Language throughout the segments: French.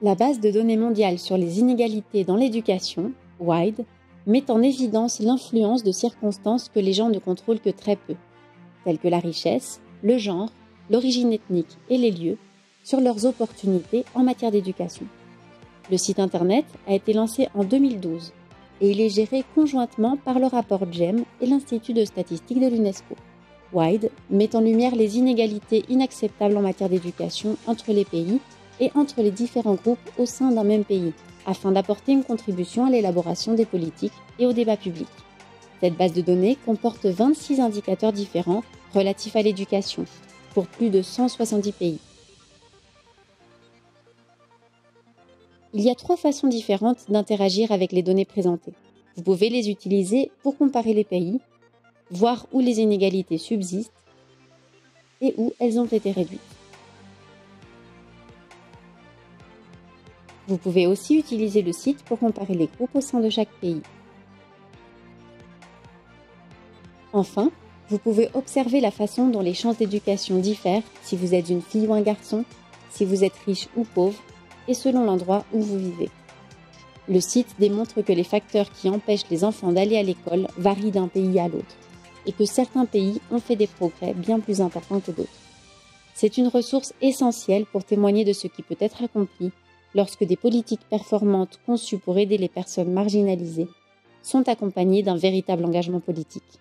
La base de données mondiale sur les inégalités dans l'éducation, WIDE, met en évidence l'influence de circonstances que les gens ne contrôlent que très peu, telles que la richesse, le genre, l'origine ethnique et les lieux, sur leurs opportunités en matière d'éducation. Le site internet a été lancé en 2012 et il est géré conjointement par le rapport GEM et l'Institut de statistique de l'UNESCO. WIDE met en lumière les inégalités inacceptables en matière d'éducation entre les pays et entre les différents groupes au sein d'un même pays, afin d'apporter une contribution à l'élaboration des politiques et au débat public. Cette base de données comporte 26 indicateurs différents relatifs à l'éducation, pour plus de 170 pays. Il y a 3 façons différentes d'interagir avec les données présentées. Vous pouvez les utiliser pour comparer les pays, voir où les inégalités subsistent et où elles ont été réduites. Vous pouvez aussi utiliser le site pour comparer les groupes au sein de chaque pays. Enfin, vous pouvez observer la façon dont les chances d'éducation diffèrent si vous êtes une fille ou un garçon, si vous êtes riche ou pauvre, et selon l'endroit où vous vivez. Le site démontre que les facteurs qui empêchent les enfants d'aller à l'école varient d'un pays à l'autre, et que certains pays ont fait des progrès bien plus importants que d'autres. C'est une ressource essentielle pour témoigner de ce qui peut être accompli lorsque des politiques performantes conçues pour aider les personnes marginalisées sont accompagnées d'un véritable engagement politique.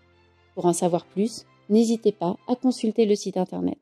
Pour en savoir plus, n'hésitez pas à consulter le site internet.